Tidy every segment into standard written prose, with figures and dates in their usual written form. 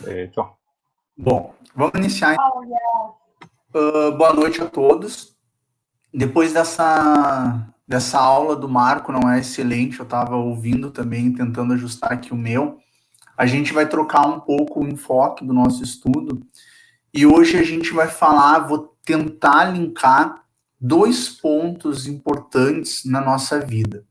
Feito. Bom, vamos iniciar. Boa noite a todos. Depois dessa aula do Marco, não é excelente, eu estava ouvindo também, tentando ajustar aqui o meu. A gente vai trocar um pouco o enfoque do nosso estudo e hoje a gente vai vou tentar linkar dois pontos importantes na nossa vida.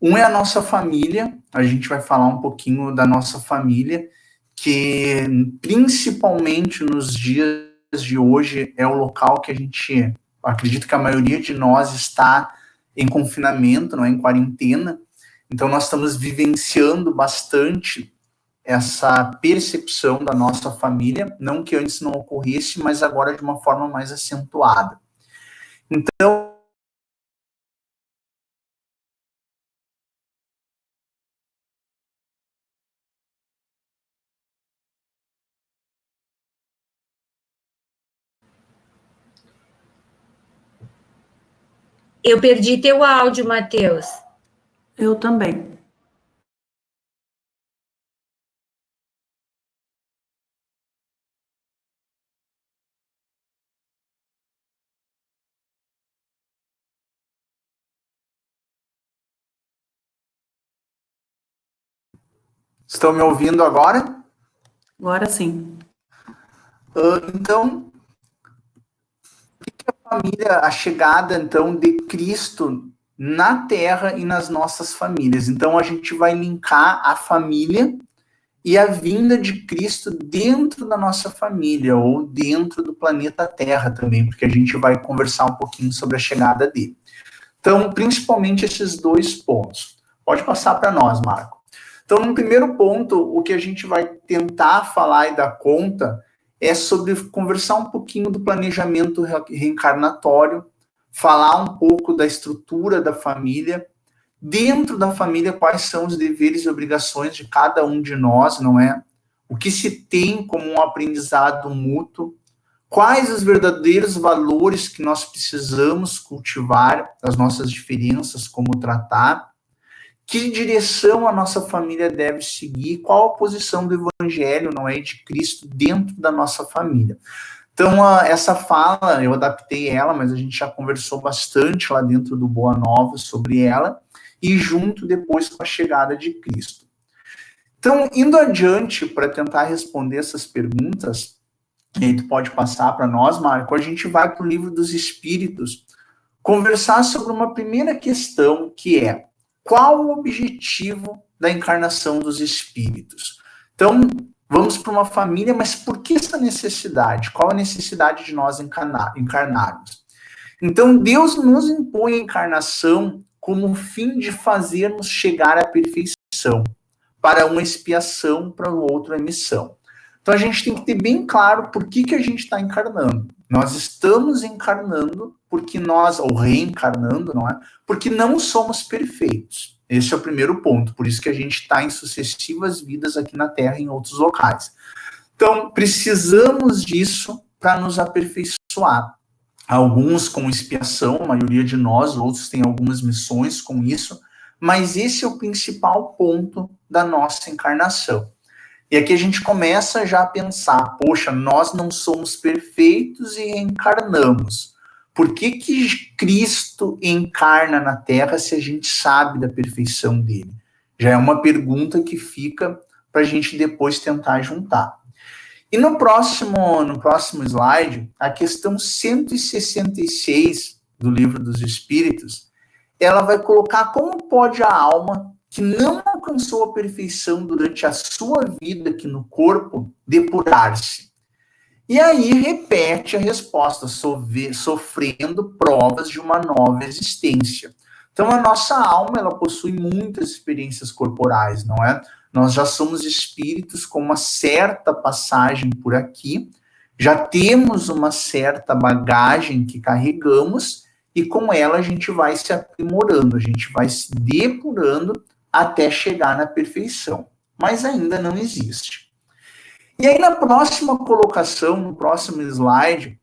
Um é a nossa família, a gente vai falar um pouquinho da nossa família, que principalmente nos dias de hoje é o local que a gente, acredito que a maioria de nós está em confinamento, não é, em quarentena, então nós estamos vivenciando bastante essa percepção da nossa família, não que antes não ocorresse, mas agora de uma forma mais acentuada. Então, eu perdi teu áudio, Matheus. Eu também. estão me ouvindo agora? Agora sim. Então, a família, a chegada, então, de Cristo na Terra e nas nossas famílias. Então, a gente vai linkar a família e a vinda de Cristo dentro da nossa família, ou dentro do planeta Terra também, porque a gente vai conversar um pouquinho sobre a chegada dele. Então, principalmente esses dois pontos. Pode passar para nós, Marco. Então, no primeiro ponto, o que a gente vai tentar falar e dar conta é sobre conversar um pouquinho do planejamento reencarnatório, falar um pouco da estrutura da família, dentro da família, quais são os deveres e obrigações de cada um de nós, não é? O que se tem como um aprendizado mútuo, quais os verdadeiros valores que nós precisamos cultivar, as nossas diferenças, como tratar, que direção a nossa família deve seguir, qual a posição do Evangelho, não é, de Cristo dentro da nossa família. Então, essa fala, eu adaptei ela, mas a gente já conversou bastante lá dentro do Boa Nova sobre ela, e junto depois com a chegada de Cristo. Então, indo adiante para tentar responder essas perguntas, e aí tu pode passar para nós, Marco, a gente vai para o Livro dos Espíritos conversar sobre uma primeira questão, que é: qual o objetivo da encarnação dos espíritos? Então, vamos para uma família, mas por que essa necessidade? Qual a necessidade de nós encarnarmos? Então, Deus nos impõe a encarnação como o fim de fazermos chegar à perfeição, para uma expiação, para o outro a missão. Então, a gente tem que ter bem claro por que a gente está encarnando. Nós estamos encarnando porque nós, ou reencarnando, não é? Porque não somos perfeitos. Esse é o primeiro ponto. Por isso que a gente está em sucessivas vidas aqui na Terra e em outros locais. Então, precisamos disso para nos aperfeiçoar. Alguns com expiação, a maioria de nós, outros têm algumas missões com isso, mas esse é o principal ponto da nossa encarnação. E aqui a gente começa já a pensar, poxa, nós não somos perfeitos e reencarnamos. Por que Cristo encarna na Terra se a gente sabe da perfeição dele? Já é uma pergunta que fica para a gente depois tentar juntar. E no próximo slide, a questão 166 do Livro dos Espíritos, ela vai colocar como pode a alma que não alcançou a perfeição durante a sua vida aqui no corpo depurar-se. E aí repete a resposta, sofrendo provas de uma nova existência. Então a nossa alma, ela possui muitas experiências corporais, não é? Nós já somos espíritos com uma certa passagem por aqui, já temos uma certa bagagem que carregamos, e com ela a gente vai se aprimorando, a gente vai se depurando até chegar na perfeição. Mas ainda não existe. E aí, na próxima colocação, no próximo slide,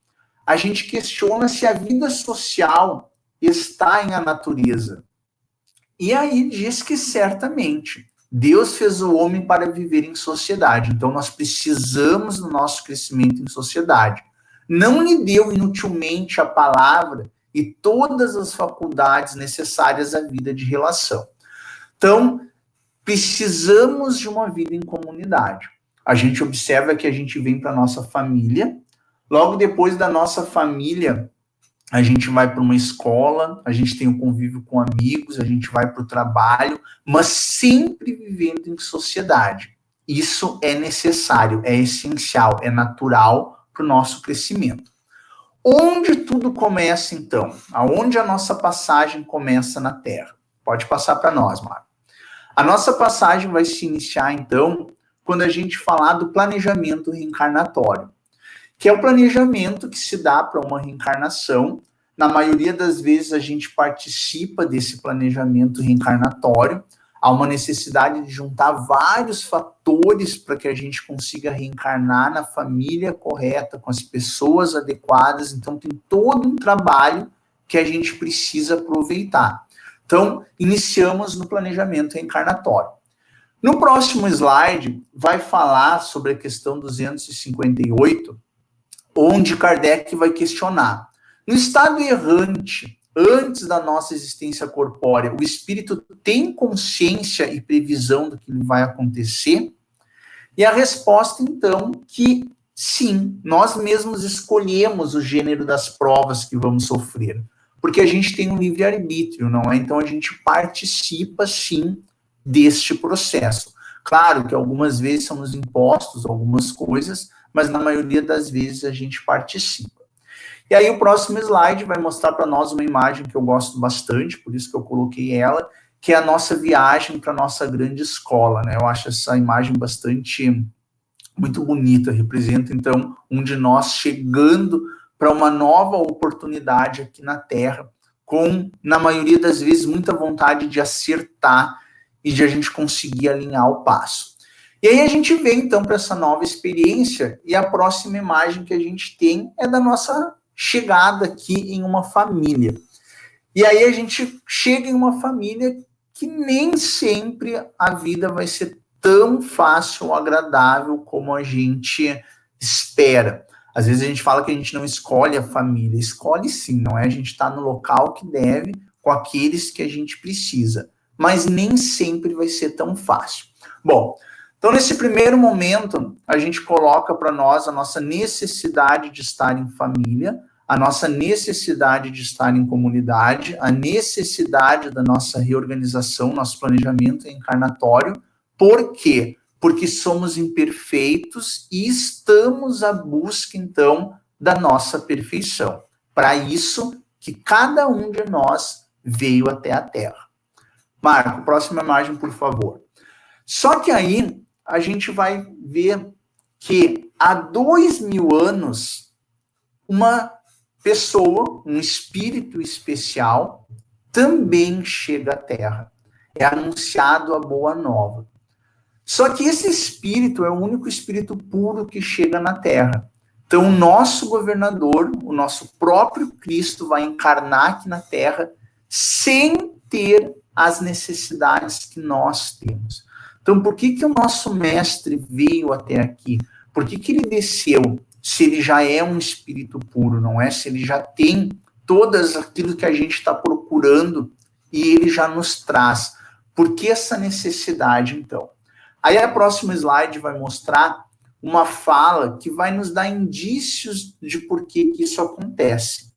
a gente questiona se a vida social está em a natureza. E aí diz que certamente. Deus fez o homem para viver em sociedade, então nós precisamos do nosso crescimento em sociedade. Não lhe deu inutilmente a palavra e todas as faculdades necessárias à vida de relação. Então, precisamos de uma vida em comunidade. A gente observa que a gente vem para a nossa família, logo depois da nossa família, a gente vai para uma escola, a gente tem um convívio com amigos, a gente vai para o trabalho, mas sempre vivendo em sociedade. Isso é necessário, é essencial, é natural para o nosso crescimento. Onde tudo começa, então? Aonde a nossa passagem começa na Terra? Pode passar para nós, Marco. A nossa passagem vai se iniciar, então, quando a gente falar do planejamento reencarnatório, que é o planejamento que se dá para uma reencarnação. Na maioria das vezes a gente participa desse planejamento reencarnatório. Há uma necessidade de juntar vários fatores para que a gente consiga reencarnar na família correta, com as pessoas adequadas. Então tem todo um trabalho que a gente precisa aproveitar. Então, iniciamos no planejamento reencarnatório. No próximo slide, vai falar sobre a questão 258, onde Kardec vai questionar. No estado errante, antes da nossa existência corpórea, o espírito tem consciência e previsão do que vai acontecer? E a resposta, então, que sim, nós mesmos escolhemos o gênero das provas que vamos sofrer, porque a gente tem um livre-arbítrio, não é? Então a gente participa, sim, deste processo. Claro que algumas vezes são nos impostos algumas coisas, mas na maioria das vezes a gente participa. E aí o próximo slide vai mostrar para nós uma imagem que eu gosto bastante, por isso que eu coloquei ela, que é a nossa viagem para a nossa grande escola, né? Eu acho essa imagem muito bonita, representa, então, um de nós chegando para uma nova oportunidade aqui na Terra, com, na maioria das vezes, muita vontade de acertar e de a gente conseguir alinhar o passo. E aí a gente vem, então, para essa nova experiência, e a próxima imagem que a gente tem é da nossa chegada aqui em uma família. E aí a gente chega em uma família que nem sempre a vida vai ser tão fácil ou agradável como a gente espera. Às vezes a gente fala que a gente não escolhe a família, escolhe sim, não é? A gente está no local que deve, com aqueles que a gente precisa, mas nem sempre vai ser tão fácil. Bom, então nesse primeiro momento, a gente coloca para nós a nossa necessidade de estar em família, a nossa necessidade de estar em comunidade, a necessidade da nossa reorganização, nosso planejamento reencarnatório. Por quê? Porque somos imperfeitos e estamos à busca, então, da nossa perfeição. Para isso que cada um de nós veio até a Terra. Marco, próxima imagem, por favor. Só que aí a gente vai ver que há 2000 anos, uma pessoa, um espírito especial, também chega à Terra. É anunciado a boa nova. Só que esse espírito é o único espírito puro que chega na Terra. Então, o nosso governador, o nosso próprio Cristo, vai encarnar aqui na Terra sem ter as necessidades que nós temos. Então, por que o nosso mestre veio até aqui? Por que ele desceu? Se ele já é um espírito puro, não é? Se ele já tem todas aquilo que a gente está procurando e ele já nos traz. Por que essa necessidade, então? Aí a próxima slide vai mostrar uma fala que vai nos dar indícios de por que isso acontece.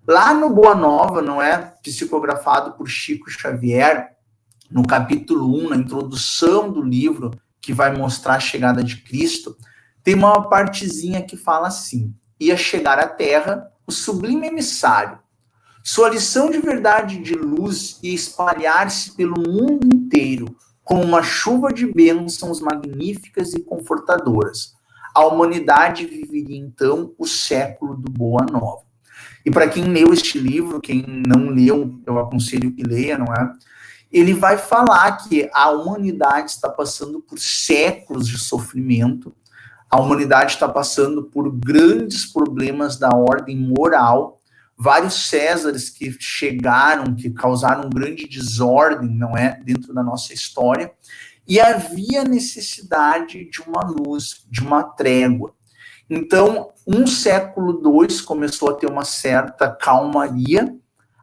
Lá no Boa Nova, não é? Psicografado por Chico Xavier, no capítulo 1, na introdução do livro, que vai mostrar a chegada de Cristo, tem uma partezinha que fala assim: ia chegar à Terra o sublime emissário. Sua lição de verdade e de luz ia espalhar-se pelo mundo inteiro, como uma chuva de bênçãos magníficas e confortadoras. A humanidade viveria, então, o século do Boa Nova. E para quem leu este livro, quem não leu, eu aconselho que leia, não é? Ele vai falar que a humanidade está passando por séculos de sofrimento, a humanidade está passando por grandes problemas da ordem moral, vários Césares que chegaram, que causaram grande desordem, não é, dentro da nossa história, e havia necessidade de uma luz, de uma trégua. Então, século II começou a ter uma certa calmaria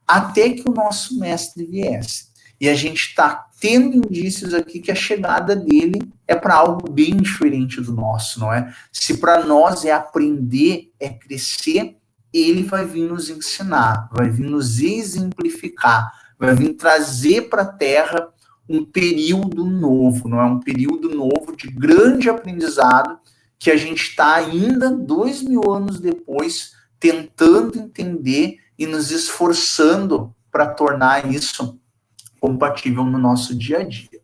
até que o nosso mestre viesse. E a gente está tendo indícios aqui que a chegada dele é para algo bem diferente do nosso, não é? Se para nós é aprender, é crescer, ele vai vir nos ensinar, vai vir nos exemplificar, vai vir trazer para a Terra um período novo, não é? Um período novo de grande aprendizado que a gente está ainda 2000 anos depois tentando entender e nos esforçando para tornar isso compatível no nosso dia a dia.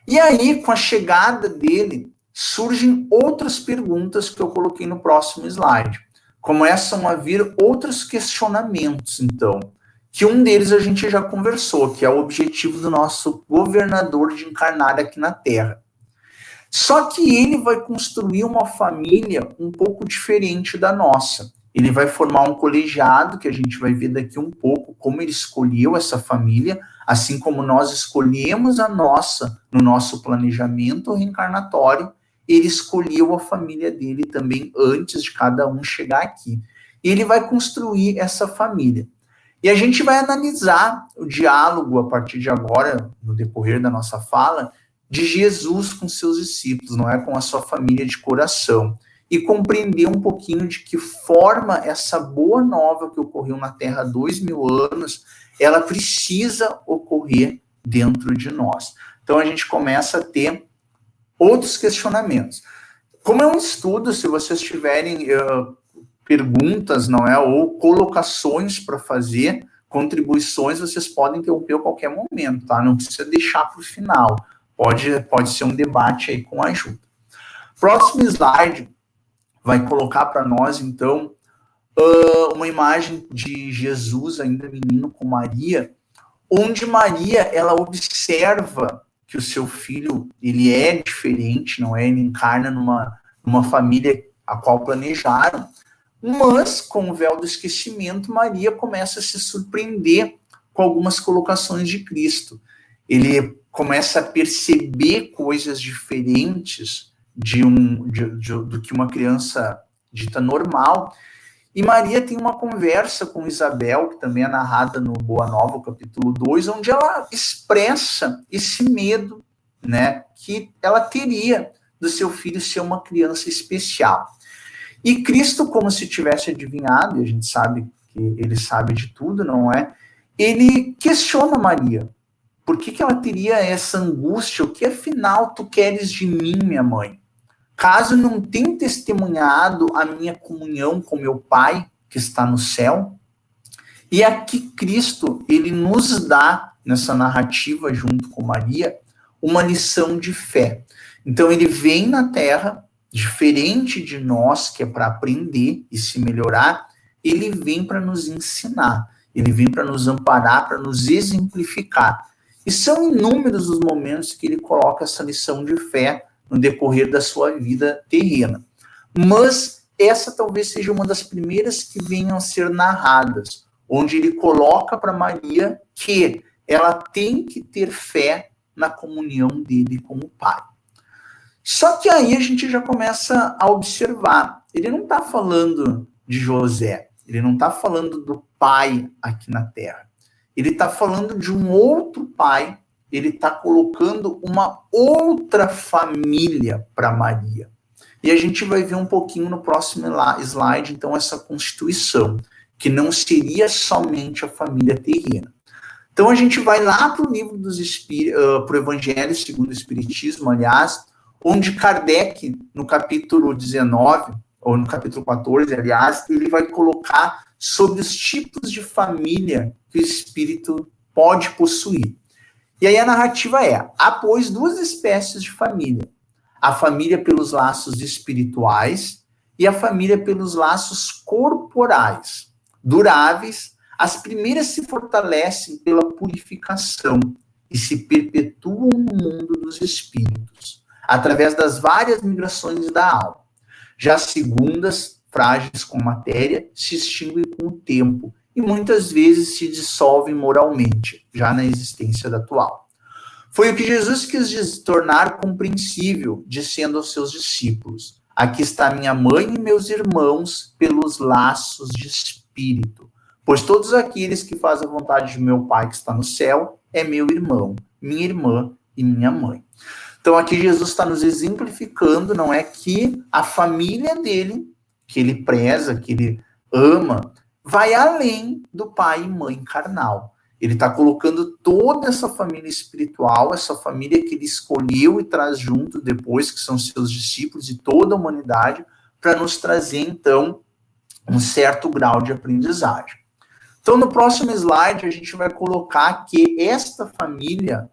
E aí, com a chegada dele, surgem outras perguntas que eu coloquei no próximo slide. Começam a vir outros questionamentos, então, que um deles a gente já conversou, que é o objetivo do nosso governador de encarnar aqui na Terra. Só que ele vai construir uma família um pouco diferente da nossa. Ele vai formar um colegiado, que a gente vai ver daqui um pouco como ele escolheu essa família, assim como nós escolhemos a nossa no nosso planejamento reencarnatório, ele escolheu a família dele também antes de cada um chegar aqui. E ele vai construir essa família. E a gente vai analisar o diálogo a partir de agora, no decorrer da nossa fala, de Jesus com seus discípulos, não é? Com a sua família de coração. E compreender um pouquinho de que forma essa boa nova que ocorreu na Terra há 2000 anos, ela precisa ocorrer dentro de nós. Então a gente começa a ter outros questionamentos. Como é um estudo, se vocês tiverem perguntas, não é, ou colocações para fazer, contribuições, vocês podem interromper a qualquer momento, tá? Não precisa deixar para o final. Pode ser um debate aí com ajuda. Próximo slide vai colocar para nós, então, uma imagem de Jesus, ainda menino, com Maria, onde Maria, ela observa que o seu filho, ele é diferente, não é? Ele encarna numa família a qual planejaram, mas, com o véu do esquecimento, Maria começa a se surpreender com algumas colocações de Cristo. Ele começa a perceber coisas diferentes do que uma criança dita normal. E Maria tem uma conversa com Isabel, que também é narrada no Boa Nova, capítulo 2, onde ela expressa esse medo, né, que ela teria do seu filho ser uma criança especial. E Cristo, como se tivesse adivinhado, e a gente sabe que ele sabe de tudo, não é? Ele questiona Maria. Por que ela teria essa angústia? O que afinal tu queres de mim, minha mãe? Caso não tenha testemunhado a minha comunhão com meu Pai, que está no céu? E aqui Cristo, ele nos dá, nessa narrativa junto com Maria, uma lição de fé. Então ele vem na Terra, diferente de nós, que é para aprender e se melhorar, ele vem para nos ensinar, ele vem para nos amparar, para nos exemplificar. E são inúmeros os momentos que ele coloca essa lição de fé no decorrer da sua vida terrena. Mas essa talvez seja uma das primeiras que venham a ser narradas, onde ele coloca para Maria que ela tem que ter fé na comunhão dele com o Pai. Só que aí a gente já começa a observar, ele não está falando de José, ele não está falando do pai aqui na Terra. Ele está falando de um outro pai, ele está colocando uma outra família para Maria. E a gente vai ver um pouquinho no próximo slide, então, essa constituição, que não seria somente a família terrena. Então, a gente vai lá para o livro dos para o Evangelho segundo o Espiritismo, aliás, onde Kardec, no capítulo 19, ou no capítulo 14, aliás, ele vai colocar sobre os tipos de família que o espírito pode possuir. E aí a narrativa é: há, pois, duas espécies de família. A família pelos laços espirituais e a família pelos laços corporais. Duráveis, as primeiras se fortalecem pela purificação e se perpetuam no mundo dos espíritos, através das várias migrações da alma. Já as segundas, frágeis com matéria, se extinguem com o tempo e muitas vezes se dissolvem moralmente, já na existência da atual. Foi o que Jesus quis tornar compreensível, dizendo aos seus discípulos: aqui está minha mãe e meus irmãos pelos laços de espírito. Pois todos aqueles que fazem a vontade de meu Pai que está no céu é meu irmão, minha irmã e minha mãe. Então aqui Jesus está nos exemplificando, não é, que a família dele, que ele preza, que ele ama, vai além do pai e mãe carnal. Ele está colocando toda essa família espiritual, essa família que ele escolheu e traz junto depois, que são seus discípulos e toda a humanidade, para nos trazer, então, um certo grau de aprendizagem. Então, no próximo slide, a gente vai colocar que esta família,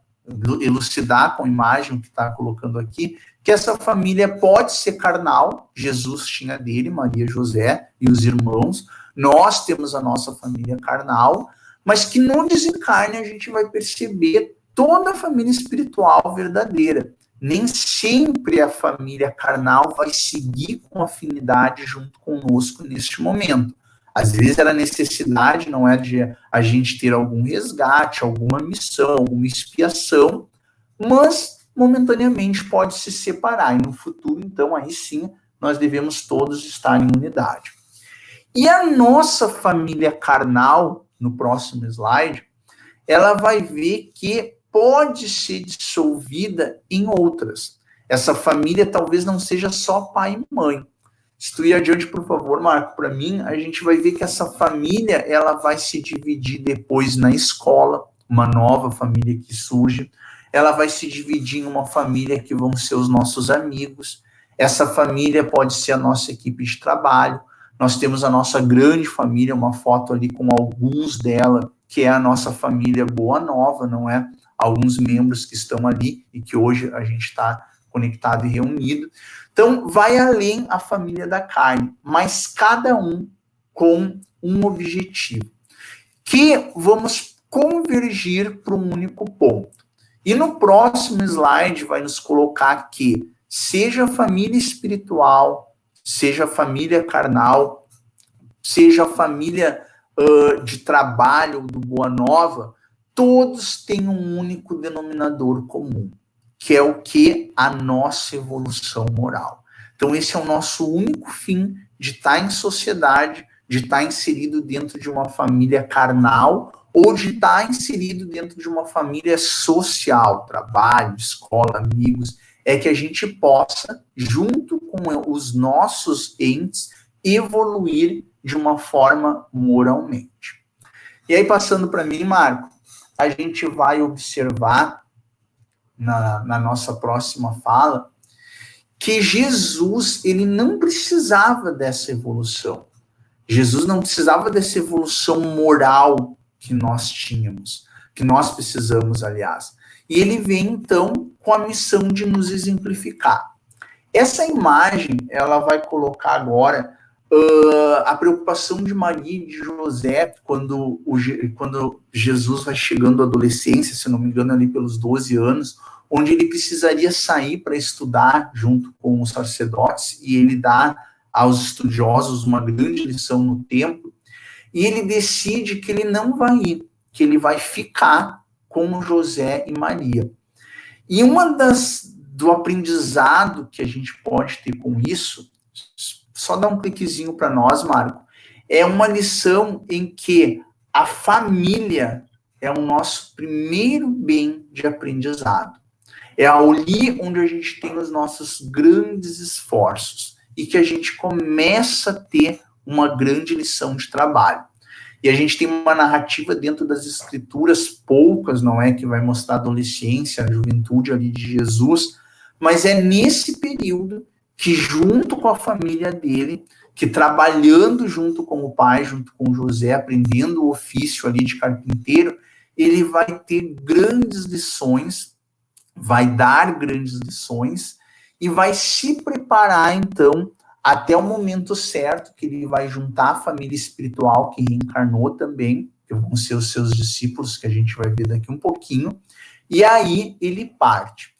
elucidar com a imagem que está colocando aqui, que essa família pode ser carnal, Jesus tinha dele, Maria, José e os irmãos, nós temos a nossa família carnal, mas que no desencarne a gente vai perceber toda a família espiritual verdadeira. Nem sempre a família carnal vai seguir com afinidade junto conosco neste momento. Às vezes era necessidade, não é, de a gente ter algum resgate, alguma missão, alguma expiação, mas momentaneamente pode se separar. E no futuro, então, aí sim, nós devemos todos estar em unidade. E a nossa família carnal, no próximo slide, ela vai ver que pode ser dissolvida em outras. Essa família talvez não seja só pai e mãe. Se tu ir adiante, por favor, Marco, para mim, a gente vai ver que essa família, ela vai se dividir depois na escola, uma nova família que surge. Ela vai se dividir em uma família que vão ser os nossos amigos. Essa família pode ser a nossa equipe de trabalho. Nós temos a nossa grande família, uma foto ali com alguns dela, que é a nossa família Boa Nova, não é? Alguns membros que estão ali e que hoje a gente está conectado e reunido. Então, vai além a família da carne, mas cada um com um objetivo, que vamos convergir para um único ponto. E no próximo slide vai nos colocar que, seja a família espiritual, seja a família carnal, seja a família de trabalho do Boa Nova, todos têm um único denominador comum, que é o que? A nossa evolução moral. Então esse é o nosso único fim de estar em sociedade, de estar inserido dentro de uma família carnal ou de estar inserido dentro de uma família social, trabalho, escola, amigos, é que a gente possa, junto com os nossos entes, evoluir de uma forma moralmente. E aí, passando para mim, Marco, a gente vai observar, na nossa próxima fala, que Jesus, ele não precisava dessa evolução. Jesus não precisava dessa evolução moral que nós tínhamos, que nós precisamos, aliás. E ele vem, então, com a missão de nos exemplificar. Essa imagem, ela vai colocar agora a preocupação de Maria e de José quando Jesus vai chegando à adolescência, se não me engano, ali pelos 12 anos, onde ele precisaria sair para estudar junto com os sacerdotes, e ele dá aos estudiosos uma grande lição no templo, e ele decide que ele não vai ir, que ele vai ficar com José e Maria. E do aprendizado que a gente pode ter com isso, só dá um cliquezinho para nós, Marco, é uma lição em que a família é o nosso primeiro bem de aprendizado. É ali onde a gente tem os nossos grandes esforços e que a gente começa a ter uma grande lição de trabalho. E a gente tem uma narrativa dentro das escrituras, poucas, não é, que vai mostrar a adolescência, a juventude ali de Jesus, mas é nesse período que, junto com a família dele, que trabalhando junto com o pai, junto com José, aprendendo o ofício ali de carpinteiro, ele vai ter grandes lições, vai dar grandes lições e vai se preparar, então, até o momento certo que ele vai juntar a família espiritual que reencarnou também, que vão ser os seus discípulos, que a gente vai ver daqui um pouquinho, e aí ele parte.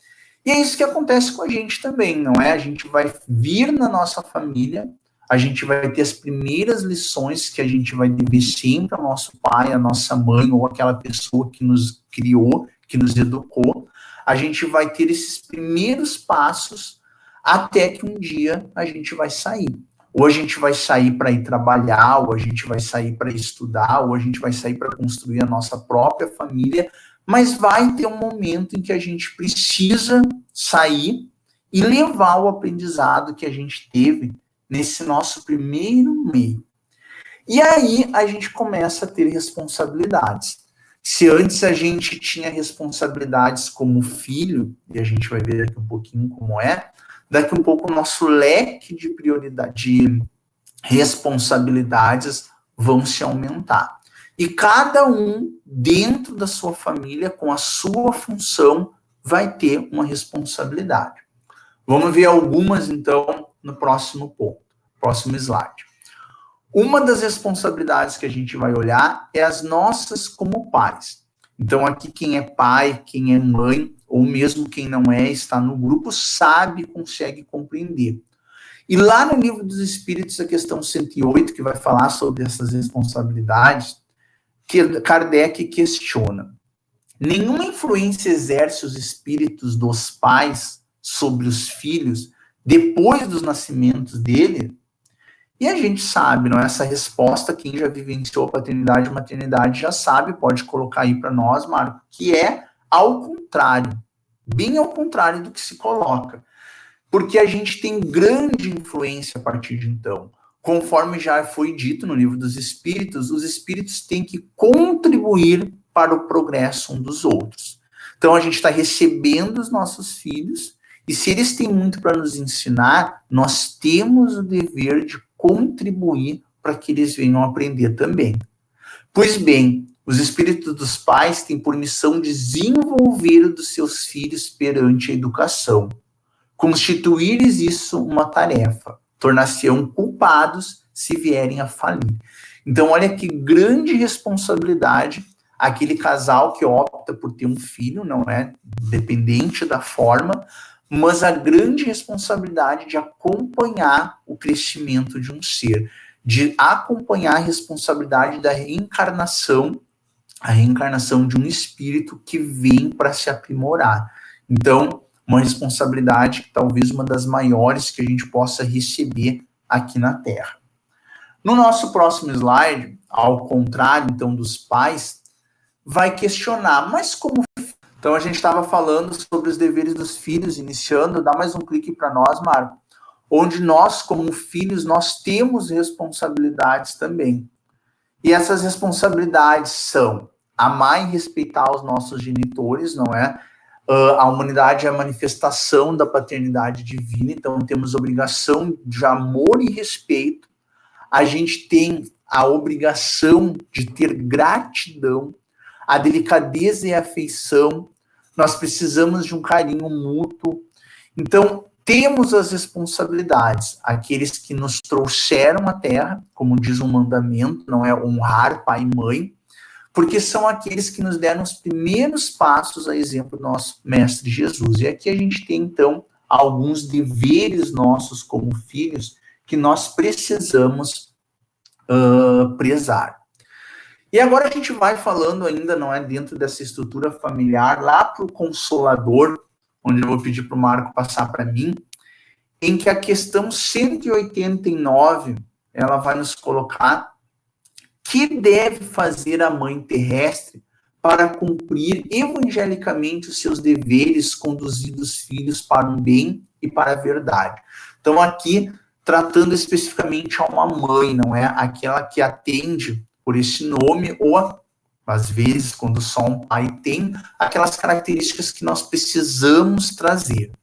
E é isso que acontece com a gente também, não é? A gente vai vir na nossa família, a gente vai ter as primeiras lições que a gente vai dever sempre ao nosso pai, à nossa mãe, ou aquela pessoa que nos criou, que nos educou, a gente vai ter esses primeiros passos até que um dia a gente vai sair. Ou a gente vai sair para ir trabalhar, ou a gente vai sair para estudar, ou a gente vai sair para construir a nossa própria família, mas vai ter um momento em que a gente precisa sair e levar o aprendizado que a gente teve nesse nosso primeiro meio. E aí a gente começa a ter responsabilidades. Se antes a gente tinha responsabilidades como filho, e a gente vai ver daqui um pouquinho como é, daqui um pouco o nosso leque de prioridade, de responsabilidades vão se aumentar. E cada um, dentro da sua família, com a sua função, vai ter uma responsabilidade. Vamos ver algumas, então, no próximo ponto, próximo slide. Uma das responsabilidades que a gente vai olhar é as nossas como pais. Então, aqui quem é pai, quem é mãe, ou mesmo quem não é, está no grupo, sabe, consegue compreender. E lá no Livro dos Espíritos, a questão 108, que vai falar sobre essas responsabilidades, que Kardec questiona. Nenhuma influência exerce os espíritos dos pais sobre os filhos depois dos nascimentos dele? E a gente sabe, não é? Essa resposta, quem já vivenciou paternidade e maternidade já sabe, pode colocar aí para nós, Marco, que é ao contrário, bem ao contrário do que se coloca. Porque a gente tem grande influência a partir de então. Conforme já foi dito no Livro dos Espíritos, os espíritos têm que contribuir para o progresso um dos outros. Então a gente está recebendo os nossos filhos, e se eles têm muito para nos ensinar, nós temos o dever de contribuir para que eles venham aprender também. Pois bem, os espíritos dos pais têm por missão desenvolver o dos seus filhos perante a educação. Constituir-lhes isso uma tarefa, tornar-se-ão culpados se vierem a falir. Então, olha que grande responsabilidade aquele casal que opta por ter um filho, não é dependente da forma, mas a grande responsabilidade de acompanhar o crescimento de um ser, de acompanhar a responsabilidade da reencarnação, a reencarnação de um espírito que vem para se aprimorar. Então, uma responsabilidade, talvez uma das maiores que a gente possa receber aqui na Terra. No nosso próximo slide, ao contrário, então, dos pais, vai questionar, mas como... Então, a gente estava falando sobre os deveres dos filhos, iniciando, dá mais um clique para nós, Marco, onde nós, como filhos, nós temos responsabilidades também. E essas responsabilidades são amar e respeitar os nossos genitores, não é? A humanidade é a manifestação da paternidade divina, então temos obrigação de amor e respeito. A gente tem a obrigação de ter gratidão, a delicadeza e a afeição. Nós precisamos de um carinho mútuo. Então, temos as responsabilidades, aqueles que nos trouxeram à Terra, como diz um mandamento, não é? Honrar pai e mãe, porque são aqueles que nos deram os primeiros passos, a exemplo do nosso Mestre Jesus. E aqui a gente tem, então, alguns deveres nossos como filhos que nós precisamos prezar. E agora a gente vai falando ainda, não é, dentro dessa estrutura familiar, lá para o Consolador, onde eu vou pedir para o Marco passar para mim, em que a questão 189, ela vai nos colocar que deve fazer a mãe terrestre para cumprir evangelicamente os seus deveres, conduzindo os filhos para o bem e para a verdade. Então, aqui, tratando especificamente a uma mãe, não é? Aquela que atende por esse nome, ou, às vezes, quando só um pai tem, aquelas características que nós precisamos trazer.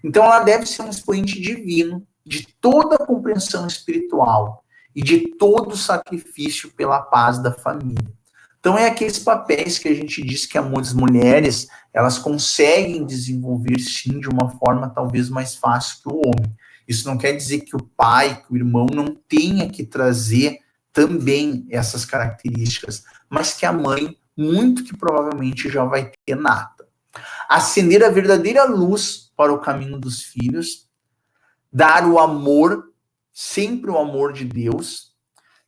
Então, ela deve ser um expoente divino de toda a compreensão espiritual e de todo o sacrifício pela paz da família. Então, é aqueles papéis que a gente diz que as mulheres, elas conseguem desenvolver, sim, de uma forma talvez mais fácil que o homem. Isso não quer dizer que o pai, que o irmão não tenha que trazer também essas características, mas que a mãe, muito que provavelmente já vai ter nata. Acender a verdadeira luz para o caminho dos filhos, dar o amor, sempre o amor de Deus,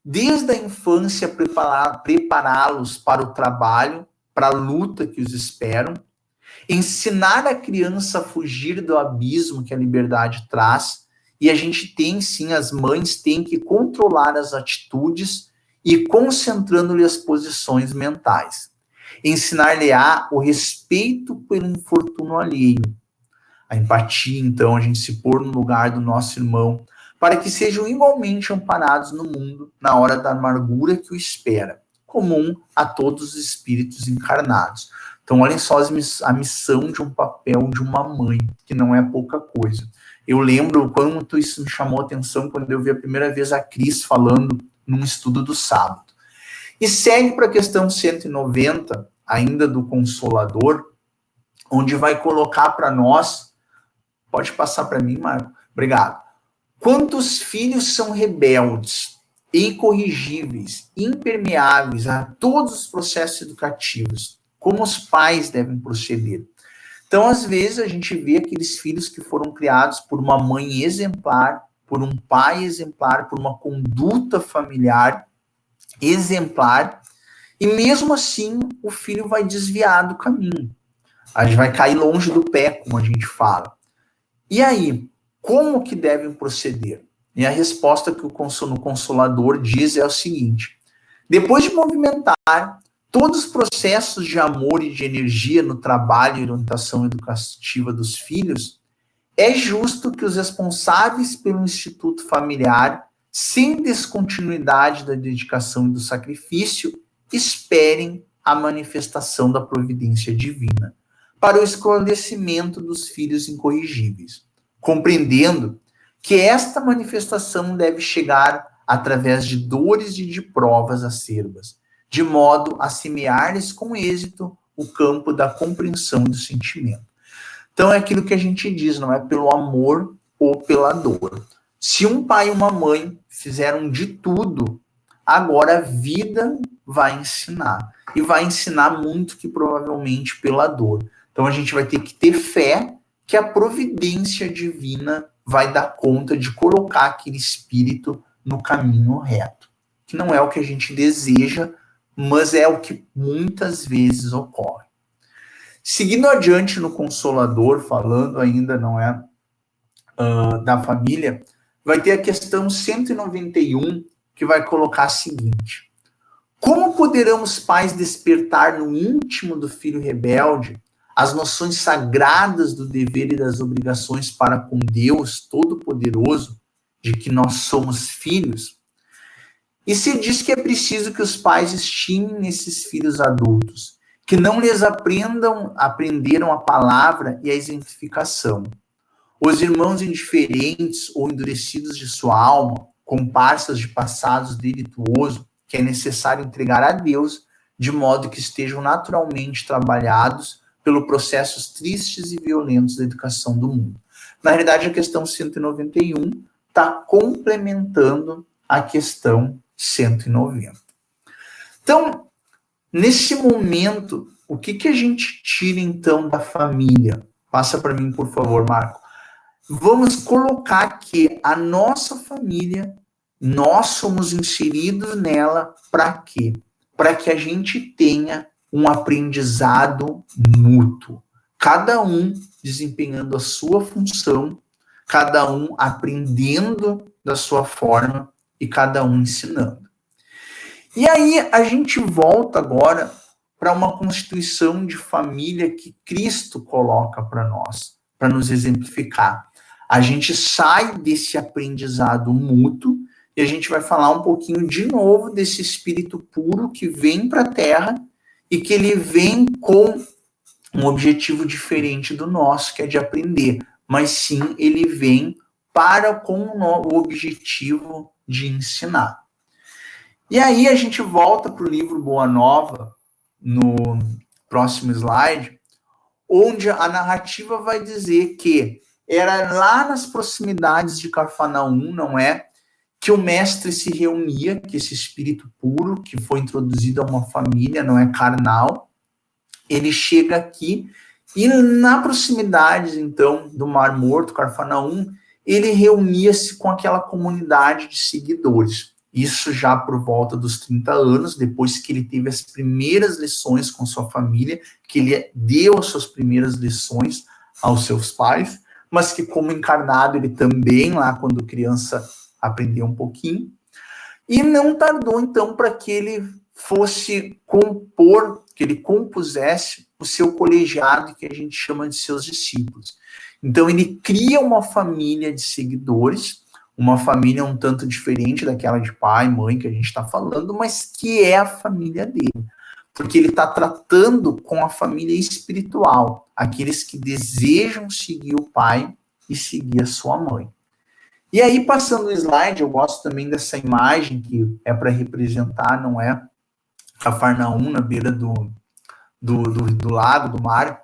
desde a infância prepará-los para o trabalho, para a luta que os esperam, Ensinar a criança a fugir do abismo que a liberdade traz, e a gente tem, sim, as mães têm que controlar as atitudes e concentrando-lhe as posições mentais. Ensinar-lhe-á o respeito pelo infortúnio alheio. A empatia, então, a gente se pôr no lugar do nosso irmão, para que sejam igualmente amparados no mundo, na hora da amargura que o espera, comum a todos os espíritos encarnados. Então, olhem só a missão de um papel de uma mãe, que não é pouca coisa. Eu lembro quanto isso me chamou a atenção quando eu vi a primeira vez a Cris falando num estudo do sábado. E segue para a questão 190, ainda do Consolador, onde vai colocar para nós, pode passar para mim, Marco? Obrigado. Quantos filhos são rebeldes, incorrigíveis, impermeáveis a todos os processos educativos? Como os pais devem proceder? Então, às vezes, a gente vê aqueles filhos que foram criados por uma mãe exemplar, por um pai exemplar, por uma conduta familiar exemplar, e mesmo assim, o filho vai desviar do caminho. A gente vai cair longe do pé, como a gente fala. E aí, como que devem proceder? E a resposta que o Consolador diz é o seguinte: depois de movimentar todos os processos de amor e de energia no trabalho e orientação educativa dos filhos, é justo que os responsáveis pelo instituto familiar, sem descontinuidade da dedicação e do sacrifício, esperem a manifestação da providência divina para o esclarecimento dos filhos incorrigíveis, compreendendo que esta manifestação deve chegar através de dores e de provas acerbas, de modo a semear-lhes com êxito o campo da compreensão e do sentimento. Então é aquilo que a gente diz, não é pelo amor ou pela dor. Se um pai e uma mãe fizeram de tudo, agora a vida vai ensinar. E vai ensinar muito que provavelmente pela dor. Então a gente vai ter que ter fé que a providência divina vai dar conta de colocar aquele espírito no caminho reto. Que não é o que a gente deseja, mas é o que muitas vezes ocorre. Seguindo adiante no Consolador, falando ainda, não é, da família, vai ter a questão 191, que vai colocar a seguinte: como poderão os pais despertar no íntimo do filho rebelde as noções sagradas do dever e das obrigações para com Deus Todo-Poderoso, de que nós somos filhos? E se diz que é preciso que os pais estimem esses filhos adultos, que não lhes aprenderam a palavra e a exemplificação. Os irmãos indiferentes ou endurecidos de sua alma, comparsas de passados delituosos, que é necessário entregar a Deus, de modo que estejam naturalmente trabalhados pelos processos tristes e violentos da educação do mundo. Na realidade, a questão 191 está complementando a questão 190. Então, nesse momento, o que a gente tira, então, da família? Passa para mim, por favor, Marco. Vamos colocar que a nossa família, nós somos inseridos nela para quê? Para que a gente tenha um aprendizado mútuo. Cada um desempenhando a sua função, cada um aprendendo da sua forma e cada um ensinando. E aí a gente volta agora para uma constituição de família que Cristo coloca para nós, para nos exemplificar. A gente sai desse aprendizado mútuo e a gente vai falar um pouquinho de novo desse espírito puro que vem para a Terra e que ele vem com um objetivo diferente do nosso, que é de aprender, mas sim ele vem com o objetivo de ensinar. E aí a gente volta para o livro Boa Nova, no próximo slide, onde a narrativa vai dizer que era lá nas proximidades de Cafarnaum, não é, que o mestre se reunia, que esse espírito puro, que foi introduzido a uma família, não é, carnal, ele chega aqui e na proximidade, então, do Mar Morto, Cafarnaum, ele reunia-se com aquela comunidade de seguidores. isso já por volta dos 30 anos, depois que ele teve as primeiras lições com sua família, que ele deu as suas primeiras lições aos seus pais, mas que como encarnado ele também, lá quando criança, aprendeu um pouquinho. E não tardou, então, para que ele fosse compor, que ele compusesse o seu colegiado, que a gente chama de seus discípulos. Então, ele cria uma família de seguidores, uma família um tanto diferente daquela de pai, mãe, que a gente está falando, mas que é a família dele. Porque ele está tratando com a família espiritual, aqueles que desejam seguir o pai e seguir a sua mãe. E aí, passando o slide, eu gosto também dessa imagem que é para representar, não é? Cafarnaum, na beira do lago, do mar.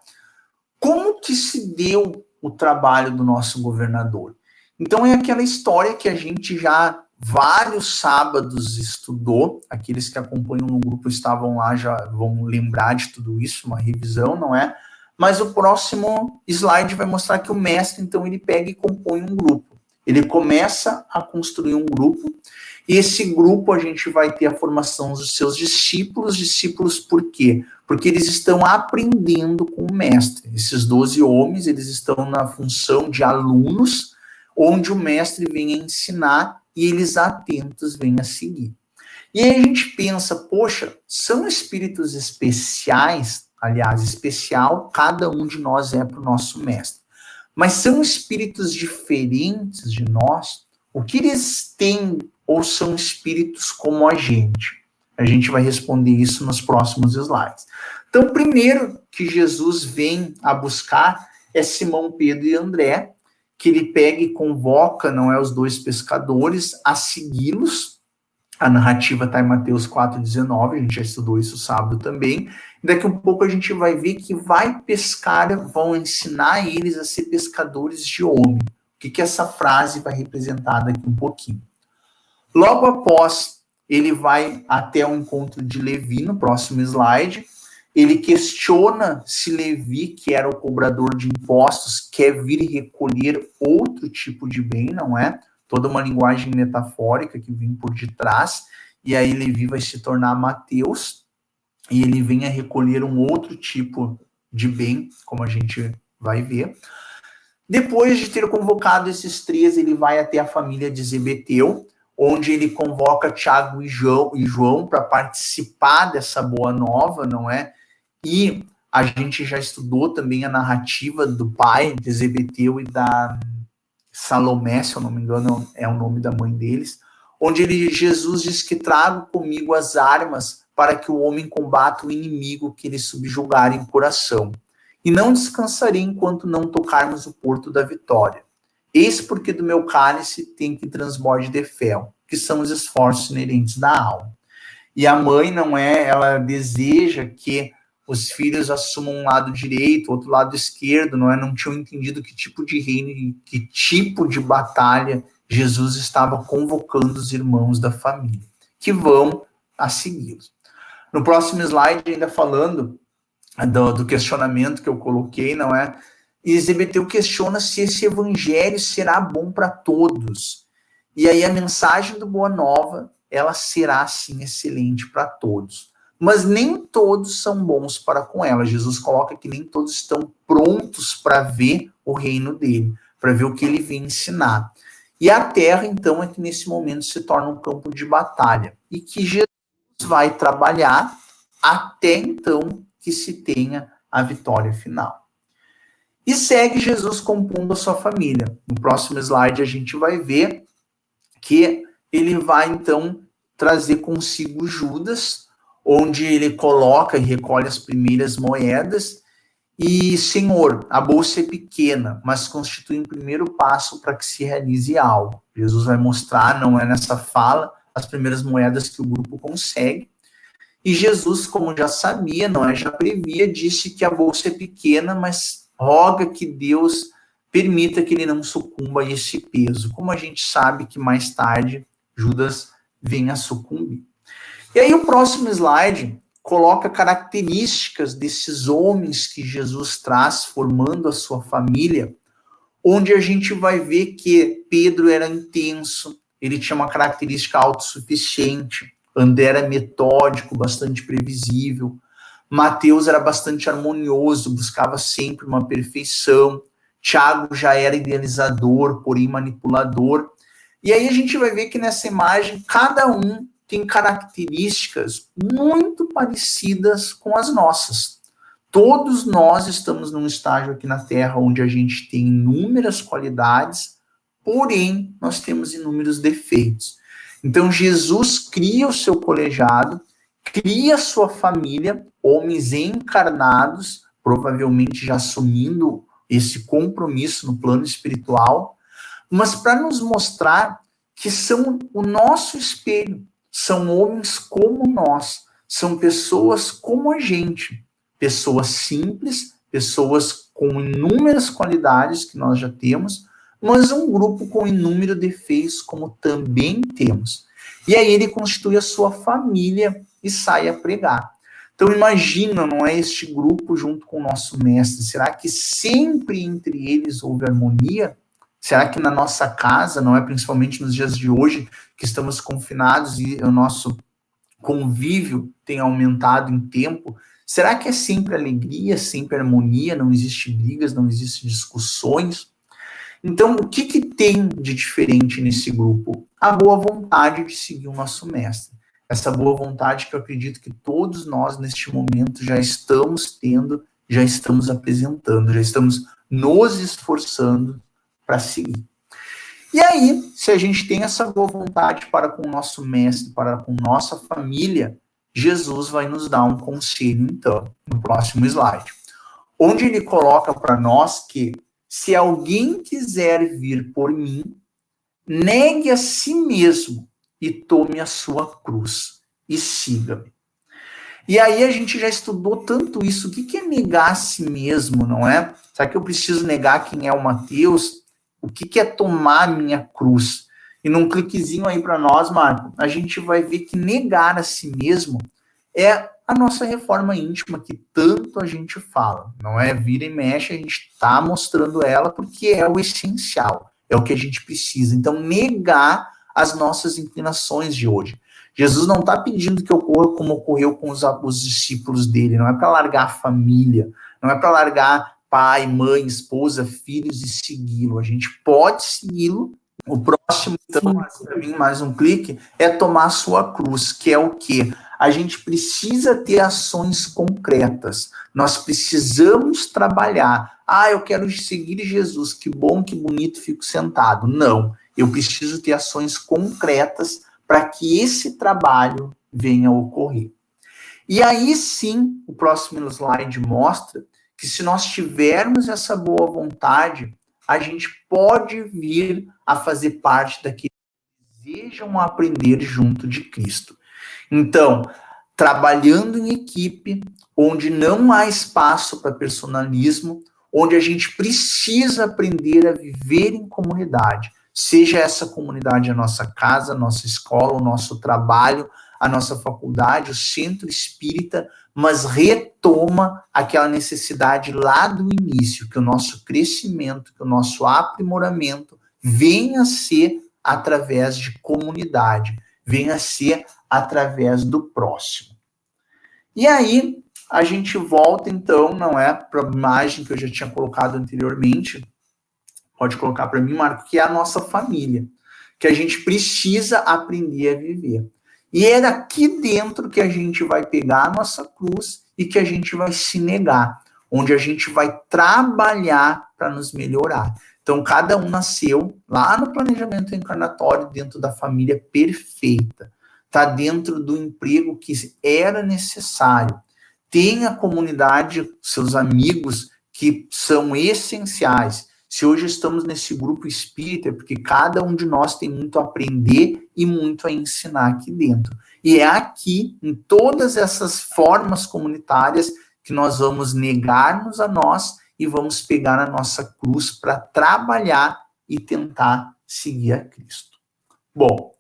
Como que se deu o trabalho do nosso governador? Então, é aquela história que a gente já vários sábados estudou, aqueles que acompanham no grupo estavam lá, já vão lembrar de tudo isso, uma revisão, não é? Mas o próximo slide vai mostrar que o mestre, então, ele pega e compõe um grupo. Ele começa a construir um grupo, e esse grupo a gente vai ter a formação dos seus discípulos. Discípulos por quê? Porque eles estão aprendendo com o mestre. Esses 12 homens, eles estão na função de alunos, onde o mestre vem a ensinar e eles atentos vêm a seguir. E aí a gente pensa, poxa, são espíritos especiais, aliás, especial, cada um de nós é para o nosso mestre. Mas são espíritos diferentes de nós? O que eles têm ou são espíritos como a gente? A gente vai responder isso nos próximos slides. Então, o primeiro que Jesus vem a buscar é Simão, Pedro e André, que ele pega e convoca, não é, os dois pescadores a segui-los. A narrativa está em Mateus 4,19, a gente já estudou isso sábado também. Daqui a um pouco a gente vai ver que vai pescar, vão ensinar eles a ser pescadores de homem. O que essa frase vai representar daqui um pouquinho. Logo após, ele vai até o encontro de Levi, no próximo slide. Ele questiona se Levi, que era o cobrador de impostos, quer vir recolher outro tipo de bem, não é? Toda uma linguagem metafórica que vem por detrás. E aí Levi vai se tornar Mateus, e ele vem a recolher um outro tipo de bem, como a gente vai ver. Depois de ter convocado esses três, ele vai até a família de Zebedeu, onde ele convoca Tiago e João para participar dessa boa nova, não é? E a gente já estudou também a narrativa do pai de Zebedeu e da Salomé, se eu não me engano, é o nome da mãe deles, onde Jesus diz que trago comigo as armas para que o homem combata o inimigo que ele subjugar em coração. E não descansarei enquanto não tocarmos o porto da vitória. Eis porque do meu cálice tem que transborde de fel, que são os esforços inerentes da alma. E a mãe, não é, ela deseja que os filhos assumam um lado direito, outro lado esquerdo, não é? Não tinham entendido que tipo de reino e que tipo de batalha Jesus estava convocando os irmãos da família, que vão a segui-los. No próximo slide, ainda falando do questionamento que eu coloquei, não é? E Zebedeu questiona se esse evangelho será bom para todos. E aí a mensagem do Boa Nova, ela será, sim, excelente para todos. Mas nem todos são bons para com ela. Jesus coloca que nem todos estão prontos para ver o reino dele, para ver o que ele vem ensinar. E a terra, então, é que nesse momento se torna um campo de batalha. E que Jesus vai trabalhar até então que se tenha a vitória final. E segue Jesus compondo a sua família. No próximo slide a gente vai ver que ele vai, então, trazer consigo Judas, onde ele coloca e recolhe as primeiras moedas. E, Senhor, a bolsa é pequena, mas constitui um primeiro passo para que se realize algo. Jesus vai mostrar, não é nessa fala, as primeiras moedas que o grupo consegue. E Jesus, como já sabia, não é, já previa, disse que a bolsa é pequena, mas roga que Deus permita que ele não sucumba a esse peso. Como a gente sabe que mais tarde Judas vem a sucumbir. E aí o próximo slide coloca características desses homens que Jesus traz formando a sua família, onde a gente vai ver que Pedro era intenso, ele tinha uma característica autossuficiente. André era metódico, bastante previsível. Mateus era bastante harmonioso, buscava sempre uma perfeição. Tiago já era idealizador, porém manipulador. E aí a gente vai ver que nessa imagem, cada um tem características muito parecidas com as nossas. Todos nós estamos num estágio aqui na Terra onde a gente tem inúmeras qualidades, porém nós temos inúmeros defeitos. Então Jesus cria o seu colegiado, cria a sua família, homens encarnados, provavelmente já assumindo esse compromisso no plano espiritual, mas para nos mostrar que são o nosso espelho, são homens como nós, são pessoas como a gente, pessoas simples, pessoas com inúmeras qualidades que nós já temos, mas um grupo com inúmeros defeitos como também temos. E aí ele constitui a sua família e sai a pregar. Então imagina, não é, este grupo junto com o nosso mestre, será que sempre entre eles houve harmonia? Será que na nossa casa, não é, principalmente nos dias de hoje, que estamos confinados e o nosso convívio tem aumentado em tempo, será que é sempre alegria, sempre harmonia, não existe brigas, não existe discussões? Então, o que tem de diferente nesse grupo? A boa vontade de seguir o nosso mestre. Essa boa vontade que eu acredito que todos nós, neste momento, já estamos tendo, já estamos apresentando, já estamos nos esforçando para seguir. E aí, se a gente tem essa boa vontade para com o nosso mestre, para com nossa família, Jesus vai nos dar um conselho, então, no próximo slide, onde ele coloca para nós que se alguém quiser vir por mim, negue a si mesmo e tome a sua cruz e siga-me. E aí a gente já estudou tanto isso. O que é negar a si mesmo, não é? Será que eu preciso negar quem é o Mateus? O que é tomar a minha cruz? E num cliquezinho aí para nós, Marco, a gente vai ver que negar a si mesmo é a nossa reforma íntima que tanto a gente fala, não é? Vira e mexe, a gente está mostrando ela porque é o essencial, é o que a gente precisa. Então, negar as nossas inclinações de hoje. Jesus não está pedindo que ocorra como ocorreu com os discípulos dele, não é para largar a família, não é para largar pai, mãe, esposa, filhos e segui-lo. A gente pode segui-lo. O próximo, então, para mim, mais um clique, é tomar a sua cruz, que é o quê? A gente precisa ter ações concretas. Nós precisamos trabalhar. Ah, eu quero seguir Jesus, que bom, que bonito, fico sentado. Não, eu preciso ter ações concretas para que esse trabalho venha a ocorrer. E aí sim, o próximo slide mostra que se nós tivermos essa boa vontade, a gente pode vir a fazer parte daqueles que desejam aprender junto de Cristo. Então, trabalhando em equipe, onde não há espaço para personalismo, onde a gente precisa aprender a viver em comunidade, seja essa comunidade a nossa casa, a nossa escola, o nosso trabalho, a nossa faculdade, o centro espírita, mas retoma aquela necessidade lá do início, que o nosso crescimento, que o nosso aprimoramento venha a ser através de comunidade, venha a ser através do próximo. E aí, a gente volta, então, não é, para a imagem que eu já tinha colocado anteriormente, pode colocar para mim, Marco, que é a nossa família, que a gente precisa aprender a viver. E é daqui dentro que a gente vai pegar a nossa cruz e que a gente vai se negar, onde a gente vai trabalhar para nos melhorar. Então, cada um nasceu lá no planejamento encarnatório, dentro da família perfeita. Está dentro do emprego que era necessário. Tem a comunidade, seus amigos, que são essenciais. Se hoje estamos nesse grupo espírita, é porque cada um de nós tem muito a aprender e muito a ensinar aqui dentro. E é aqui, em todas essas formas comunitárias, que nós vamos negar-nos a nós e vamos pegar a nossa cruz para trabalhar e tentar seguir a Cristo. Bom,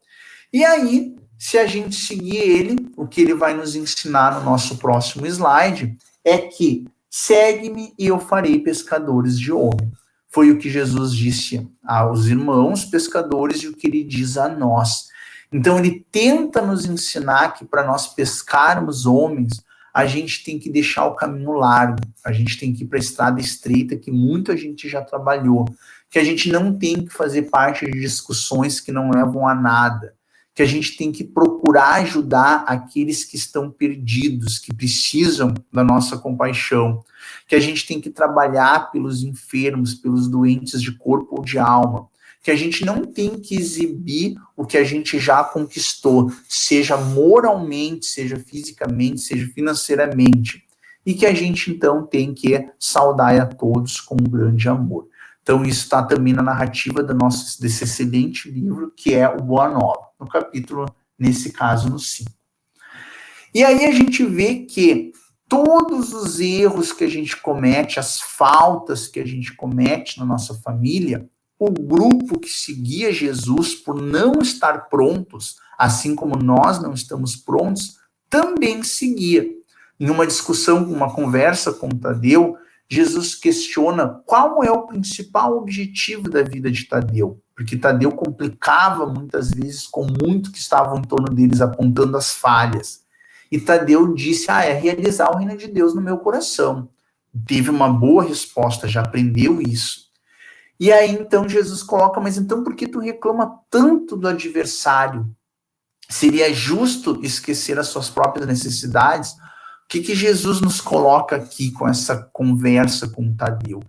e aí, se a gente seguir ele, o que ele vai nos ensinar no nosso próximo slide é que segue-me e eu farei pescadores de homem. foi o que Jesus disse aos irmãos pescadores e o que ele diz a nós. Então ele tenta nos ensinar que para nós pescarmos homens, a gente tem que deixar o caminho largo, a gente tem que ir para a estrada estreita que muita gente já trabalhou, que a gente não tem que fazer parte de discussões que não levam a nada, que a gente tem que procurar ajudar aqueles que estão perdidos, que precisam da nossa compaixão, que a gente tem que trabalhar pelos enfermos, pelos doentes de corpo ou de alma, que a gente não tem que exibir o que a gente já conquistou, seja moralmente, seja fisicamente, seja financeiramente, e que a gente então tem que saudar a todos com um grande amor. Então isso está também na narrativa desse excelente livro, que é o Boa Nova, no capítulo, nesse caso, no 5. E aí a gente vê que todos os erros que a gente comete, as faltas que a gente comete na nossa família, o grupo que seguia Jesus por não estar prontos, assim como nós não estamos prontos, também seguia. Em uma discussão, uma conversa com Tadeu, Jesus questiona qual é o principal objetivo da vida de Tadeu, porque Tadeu complicava muitas vezes com muito que estavam em torno deles, apontando as falhas. E Tadeu disse, é realizar o reino de Deus no meu coração. Teve uma boa resposta, já aprendeu isso. E aí, então, Jesus coloca, mas então por que tu reclama tanto do adversário? Seria justo esquecer as suas próprias necessidades? O que Jesus nos coloca aqui com essa conversa com o Tadeu?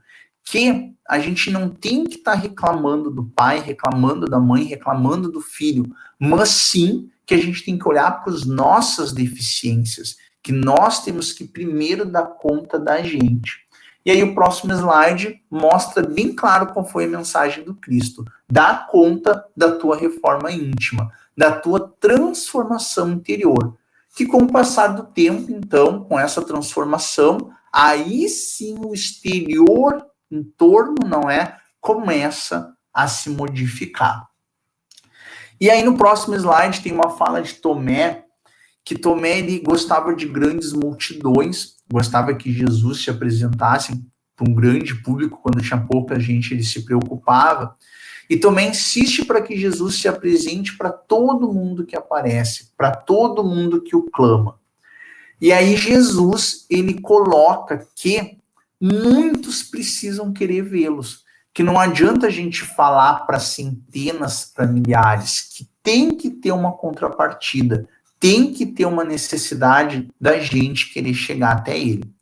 Que a gente não tem que estar reclamando do pai, reclamando da mãe, reclamando do filho, mas sim que a gente tem que olhar para as nossas deficiências, que nós temos que primeiro dar conta da gente. E aí o próximo slide mostra bem claro qual foi a mensagem do Cristo. Dá conta da tua reforma íntima, da tua transformação interior. Que com o passar do tempo, então, com essa transformação, aí sim o exterior em torno, não é, começa a se modificar. E aí no próximo slide tem uma fala de Tomé, que Tomé ele gostava de grandes multidões, gostava que Jesus se apresentasse para um grande público, quando tinha pouca gente ele se preocupava, e Tomé insiste para que Jesus se apresente para todo mundo que aparece, para todo mundo que o clama. E aí Jesus, ele coloca que muitos precisam querer vê-los, que não adianta a gente falar para centenas, para milhares, que tem que ter uma contrapartida, tem que ter uma necessidade da gente querer chegar até ele.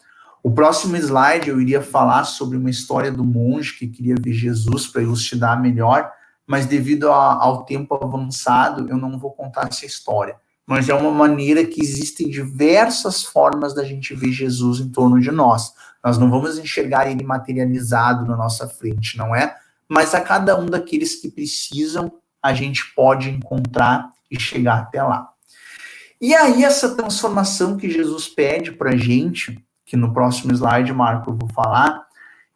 O próximo slide eu iria falar sobre uma história do monge que queria ver Jesus para elucidar melhor, mas devido ao tempo avançado, eu não vou contar essa história. Mas é uma maneira que existem diversas formas da gente ver Jesus em torno de nós. Nós não vamos enxergar ele materializado na nossa frente, não é? Mas a cada um daqueles que precisam, a gente pode encontrar e chegar até lá. E aí essa transformação que Jesus pede para a gente, que no próximo slide, Marco, eu vou falar,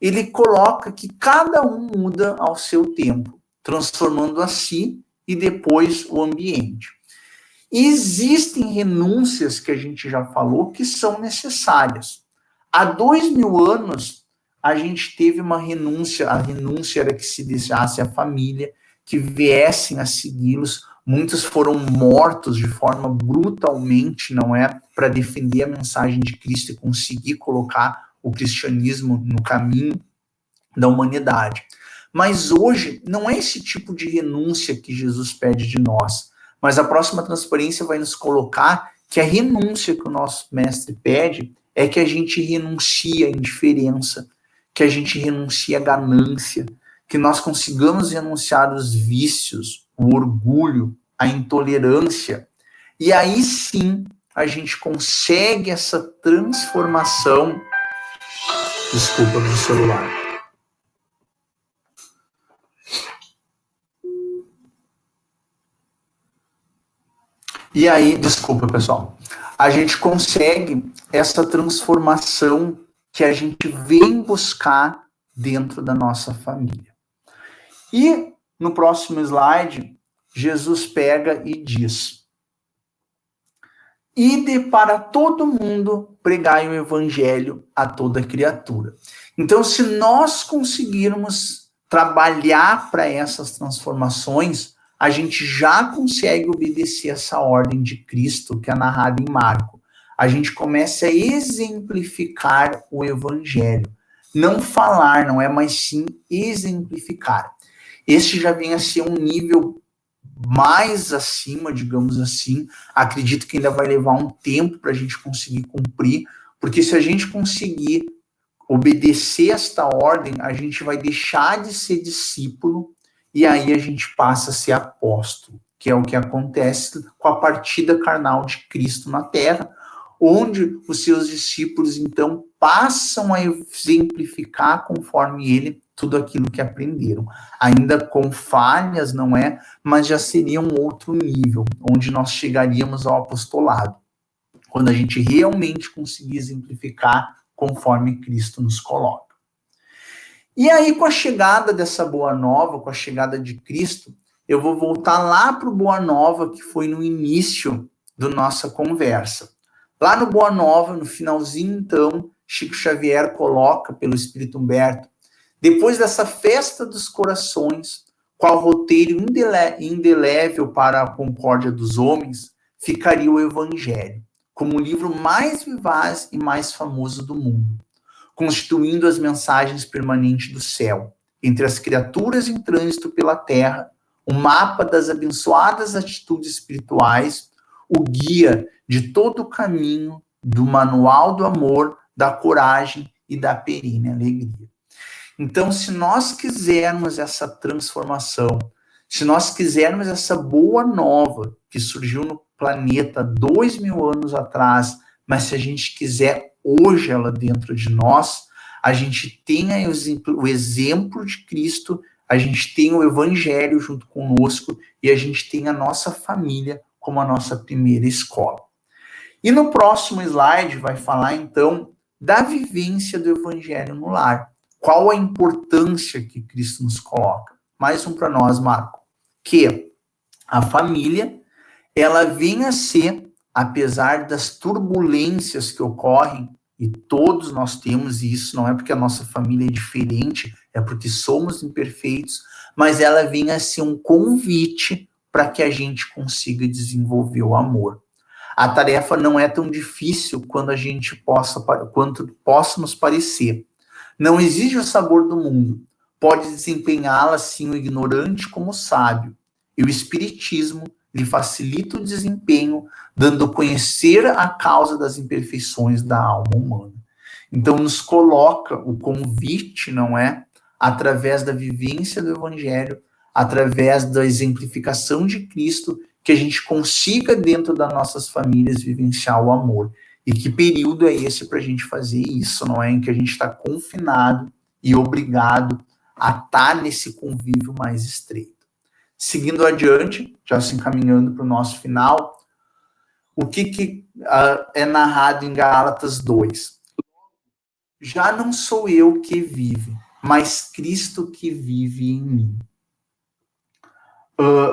ele coloca que cada um muda ao seu tempo, transformando a si e depois o ambiente. E existem renúncias que a gente já falou que são necessárias. Há 2000 anos, a gente teve uma renúncia, a renúncia era que se deixasse a família, que viessem a segui-los. Muitos foram mortos de forma brutalmente, não é? Para defender a mensagem de Cristo e conseguir colocar o cristianismo no caminho da humanidade. Mas hoje, não é esse tipo de renúncia que Jesus pede de nós. Mas a próxima transparência vai nos colocar que a renúncia que o nosso mestre pede é que a gente renuncie à indiferença, que a gente renuncie à ganância, que nós consigamos renunciar aos vícios, o orgulho, a intolerância, e aí sim a gente consegue essa transformação. Desculpa meu celular. E aí, desculpa pessoal, a gente consegue essa transformação que a gente vem buscar dentro da nossa família. E no próximo slide, Jesus pega e diz: ide para todo mundo, pregai o evangelho a toda criatura. Então, se nós conseguirmos trabalhar para essas transformações, a gente já consegue obedecer essa ordem de Cristo que é narrada em Marcos. A gente começa a exemplificar o evangelho. Não falar, não é, mas sim exemplificar. Este já vem a ser um nível mais acima, digamos assim. Acredito que ainda vai levar um tempo para a gente conseguir cumprir, porque se a gente conseguir obedecer esta ordem, a gente vai deixar de ser discípulo e aí a gente passa a ser apóstolo, que é o que acontece com a partida carnal de Cristo na terra, onde os seus discípulos, então, passam a exemplificar conforme ele tudo aquilo que aprenderam. Ainda com falhas, não é? Mas já seria um outro nível, onde nós chegaríamos ao apostolado, quando a gente realmente conseguir exemplificar conforme Cristo nos coloca. E aí, com a chegada dessa boa nova, com a chegada de Cristo, eu vou voltar lá para o Boa Nova, que foi no início da nossa conversa. Lá no Boa Nova, no finalzinho, então, Chico Xavier coloca, pelo Espírito Humberto, depois dessa festa dos corações, qual roteiro indelével para a concórdia dos homens, ficaria o Evangelho, como o livro mais vivaz e mais famoso do mundo, constituindo as mensagens permanentes do céu, entre as criaturas em trânsito pela terra, o mapa das abençoadas atitudes espirituais, o guia de todo o caminho do manual do amor, da coragem e da perene alegria. Então, se nós quisermos essa transformação, se nós quisermos essa boa nova que surgiu no planeta 2000 anos atrás, mas se a gente quiser hoje ela dentro de nós, a gente tem o exemplo de Cristo, a gente tem o Evangelho junto conosco e a gente tem a nossa família como a nossa primeira escola. E no próximo slide vai falar, então, da vivência do Evangelho no lar. Qual a importância que Cristo nos coloca? Mais um para nós, Marco. Que a família, ela vem a ser, apesar das turbulências que ocorrem, e todos nós temos, e isso não é porque a nossa família é diferente, é porque somos imperfeitos, mas ela vem a ser um convite para que a gente consiga desenvolver o amor. A tarefa não é tão difícil quanto possa nos parecer. Não exige o sabor do mundo. Pode desempenhá-la, sim, o ignorante como o sábio. E o Espiritismo lhe facilita o desempenho, dando a conhecer a causa das imperfeições da alma humana. Então, nos coloca o convite, não é? Através da vivência do Evangelho, através da exemplificação de Cristo, que a gente consiga, dentro das nossas famílias, vivenciar o amor. E que período é esse para a gente fazer isso, não é? Em que a gente está confinado e obrigado a estar nesse convívio mais estreito. Seguindo adiante, já se encaminhando para o nosso final, o que é narrado em Gálatas 2? Já não sou eu que vive, mas Cristo que vive em mim.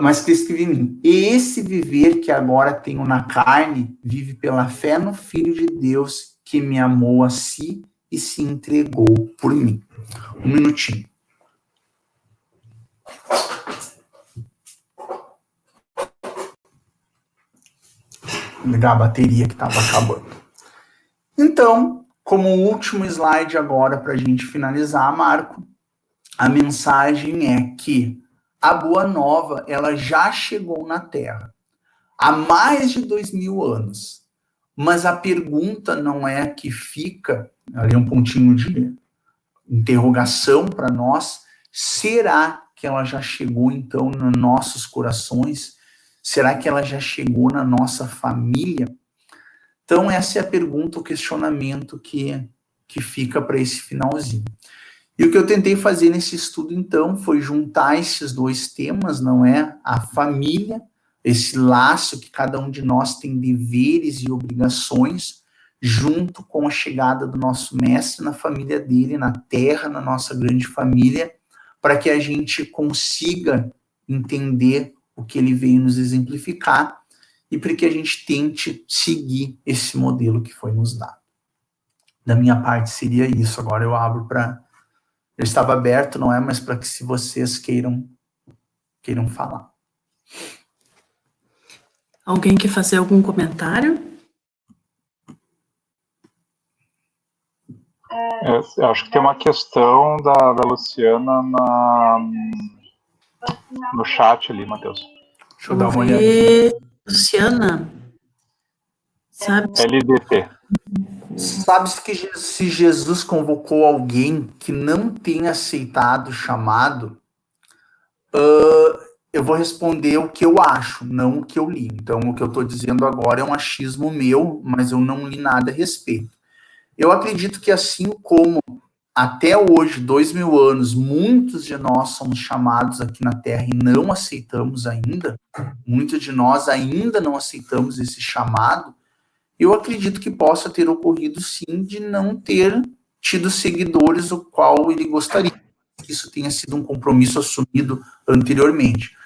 Mas Cristo que vive em mim. E esse viver que agora tenho na carne, vive pela fé no Filho de Deus que me amou a si e se entregou por mim. Um minutinho. Vou ligar a bateria que estava acabando. Então, como último slide agora para a gente finalizar, Marco, a mensagem é que a Boa Nova, ela já chegou na Terra há mais de 2000 anos. Mas a pergunta não é que fica, ali um pontinho de interrogação para nós, será que ela já chegou, então, nos nossos corações? Será que ela já chegou na nossa família? Então, essa é a pergunta, o questionamento que fica para esse finalzinho. E o que eu tentei fazer nesse estudo, então, foi juntar esses dois temas, não é? A família, esse laço que cada um de nós tem deveres e obrigações, junto com a chegada do nosso mestre na família dele, na terra, na nossa grande família, para que a gente consiga entender o que ele veio nos exemplificar e para que a gente tente seguir esse modelo que foi nos dado. Da minha parte seria isso. Agora eu abro para... Eu estava aberto, não é? Mas para que se vocês queiram falar. Alguém quer fazer algum comentário? Eu acho que tem uma questão da Luciana no chat ali, Matheus. Deixa eu dar uma olhada. Luciana, sabe? LDT. Sabe-se que se Jesus convocou alguém que não tenha aceitado o chamado, eu vou responder o que eu acho, não o que eu li. Então, o que eu estou dizendo agora é um achismo meu, mas eu não li nada a respeito. Eu acredito que assim como até hoje, 2000 anos, muitos de nós somos chamados aqui na Terra e não aceitamos ainda, muitos de nós ainda não aceitamos esse chamado, eu acredito que possa ter ocorrido sim de não ter tido seguidores o qual ele gostaria. Que isso tenha sido um compromisso assumido anteriormente.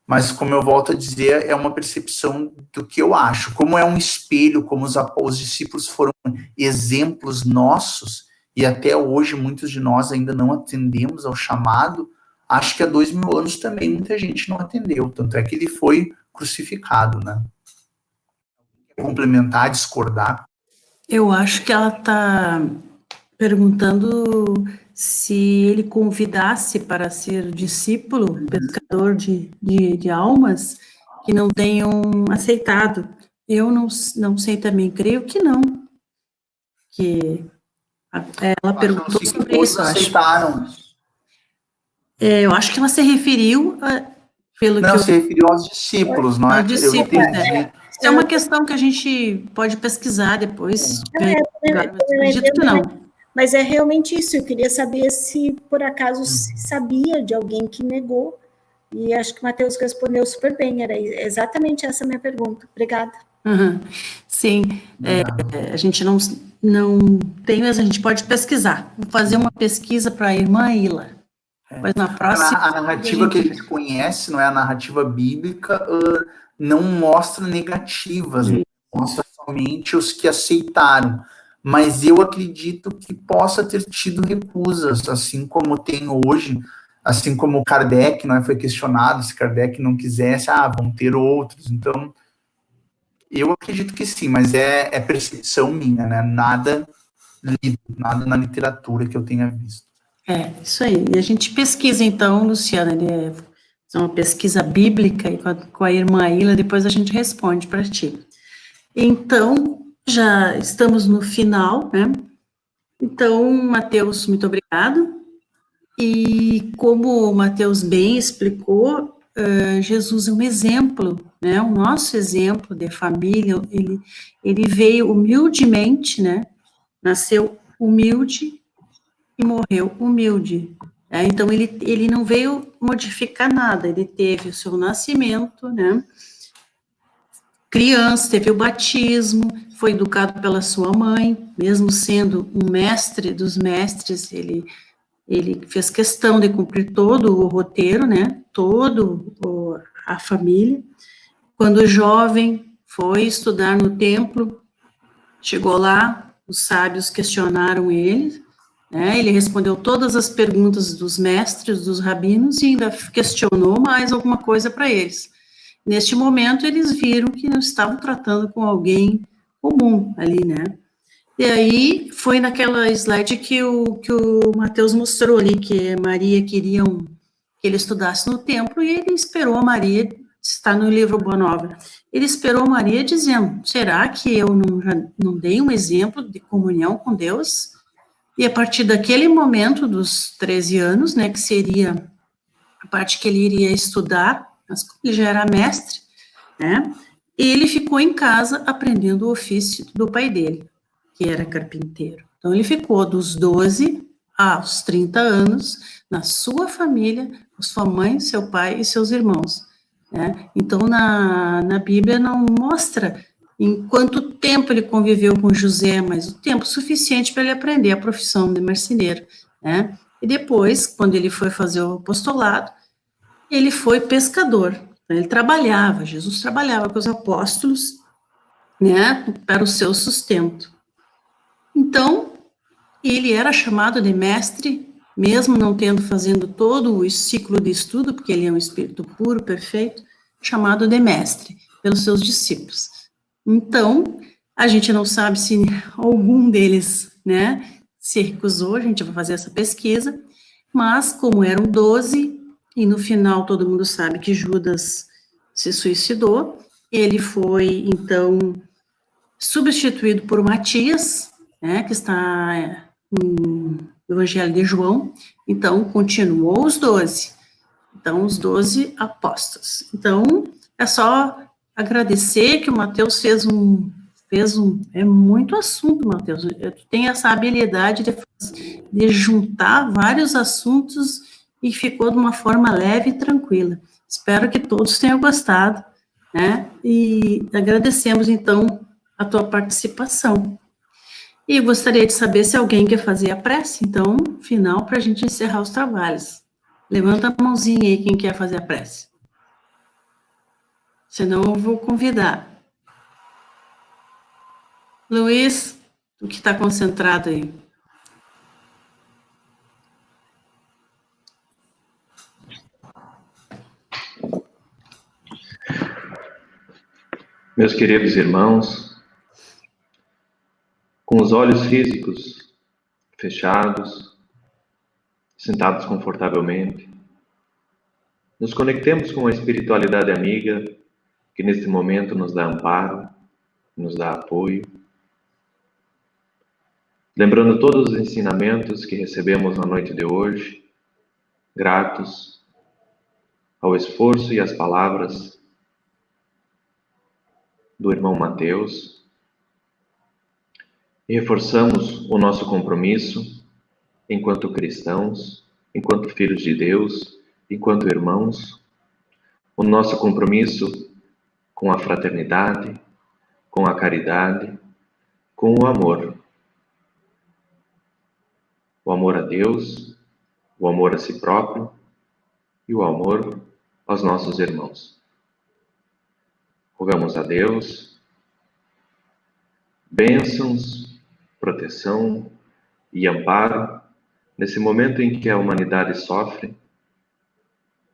Mas, como eu volto a dizer, é uma percepção do que eu acho. Como é um espelho, como os discípulos foram exemplos nossos, e até hoje muitos de nós ainda não atendemos ao chamado, acho que há 2000 anos também muita gente não atendeu. Tanto é que ele foi crucificado, né? Complementar, discordar? Eu acho que ela está perguntando se ele convidasse para ser discípulo, pescador de almas, que não tenham aceitado. Eu não sei também, creio que não. Que ela perguntou sobre isso, aceitaram. Eu acho que ela se referiu se referiu aos discípulos, não é? Aos discípulos, Isso é uma questão que a gente pode pesquisar depois. Acredito que não. Mas é realmente isso, eu queria saber se, por acaso, se sabia de alguém que negou, e acho que o Matheus respondeu super bem, era exatamente essa a minha pergunta. Obrigada. Uhum. Sim, a gente não tem, mas a gente pode pesquisar. Vou fazer uma pesquisa para a irmã Ila. Mas na próxima... A narrativa que a gente conhece, não é a narrativa bíblica, não mostra negativas, mostra somente os que aceitaram. Mas eu acredito que possa ter tido recusas, assim como tem hoje, assim como Kardec, não é, foi questionado, se Kardec não quisesse, vão ter outros. Então, eu acredito que sim, mas é percepção minha, né? Nada lido, nada na literatura que eu tenha visto. Isso aí. E a gente pesquisa, então, Luciana, é uma pesquisa bíblica e com a irmã Ila, depois a gente responde para ti. Então, já estamos no final, né? Então, Matheus, muito obrigado. E como o Matheus bem explicou, Jesus é um exemplo, né? O nosso exemplo de família, ele veio humildemente, né? Nasceu humilde e morreu humilde. Então, ele não veio modificar nada, ele teve o seu nascimento, né? Criança, teve o batismo, foi educado pela sua mãe, mesmo sendo um mestre dos mestres, ele fez questão de cumprir todo o roteiro, né, a família. Quando jovem, foi estudar no templo, chegou lá, os sábios questionaram ele, né, ele respondeu todas as perguntas dos mestres, dos rabinos, e ainda questionou mais alguma coisa para eles. Neste momento, eles viram que não estavam tratando com alguém comum ali, né? E aí, foi naquela slide que o Matheus mostrou ali, que Maria queria que ele estudasse no templo, e ele esperou a Maria, está no livro Boa Nova, ele esperou Maria dizendo, será que eu não dei um exemplo de comunhão com Deus? E a partir daquele momento, dos 13 anos, né, que seria a parte que ele iria estudar, mas ele já era mestre, né, ele ficou em casa aprendendo o ofício do pai dele, que era carpinteiro. Então, ele ficou dos 12 aos 30 anos na sua família, com sua mãe, seu pai e seus irmãos, né. Então, na Bíblia não mostra em quanto tempo ele conviveu com José, mas o tempo suficiente para ele aprender a profissão de marceneiro, né. E depois, quando ele foi fazer o apostolado, ele foi pescador, ele trabalhava, Jesus trabalhava com os apóstolos, né, para o seu sustento. Então, ele era chamado de mestre, mesmo não tendo fazendo todo o ciclo de estudo, porque ele é um espírito puro, perfeito, chamado de mestre pelos seus discípulos. Então, a gente não sabe se algum deles, né, se recusou, a gente vai fazer essa pesquisa, mas como eram 12, e no final todo mundo sabe que Judas se suicidou, ele foi, então, substituído por Matias, né, que está no Evangelho de João. Então, continuou os 12. Então, os 12 apóstolos. Então, é só agradecer que o Mateus fez é muito assunto, Mateus. Tu tem essa habilidade de juntar vários assuntos e ficou de uma forma leve e tranquila. Espero que todos tenham gostado, né? E agradecemos, então, a tua participação. E gostaria de saber se alguém quer fazer a prece, então, final, para a gente encerrar os trabalhos. Levanta a mãozinha aí, quem quer fazer a prece. Senão eu vou convidar. Luiz, tu que está concentrado aí. Meus queridos irmãos, com os olhos físicos fechados, sentados confortavelmente, nos conectemos com a espiritualidade amiga que neste momento nos dá amparo, nos dá apoio, lembrando todos os ensinamentos que recebemos na noite de hoje, gratos ao esforço e às palavras do irmão Mateus, e reforçamos o nosso compromisso enquanto cristãos, enquanto filhos de Deus, enquanto irmãos, o nosso compromisso com a fraternidade, com a caridade, com o amor. O amor a Deus, o amor a si próprio e o amor aos nossos irmãos. Rogamos a Deus bênçãos, proteção e amparo nesse momento em que a humanidade sofre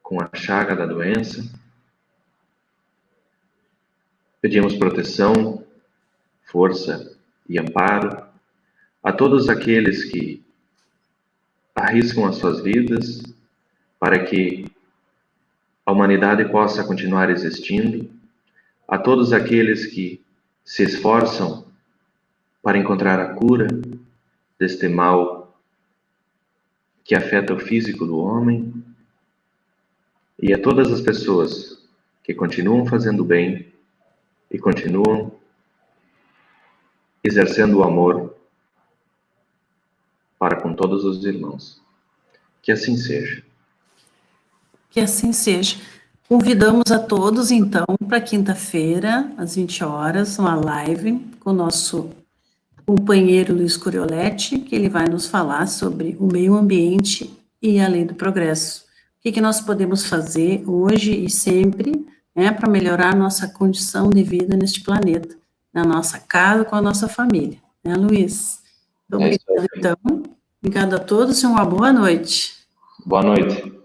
com a chaga da doença. Pedimos proteção, força e amparo a todos aqueles que arriscam as suas vidas para que a humanidade possa continuar existindo, a todos aqueles que se esforçam para encontrar a cura deste mal que afeta o físico do homem, e a todas as pessoas que continuam fazendo bem e continuam exercendo o amor para com todos os irmãos. Que assim seja. Que assim seja. Convidamos a todos, então, para quinta-feira, às 20 horas, uma live com o nosso companheiro Luiz Corioletti, que ele vai nos falar sobre o meio ambiente e a lei do progresso. O que nós podemos fazer hoje e sempre, né, para melhorar a nossa condição de vida neste planeta, na nossa casa, com a nossa família. Né, Luiz? Então, obrigado a todos e uma boa noite. Boa noite.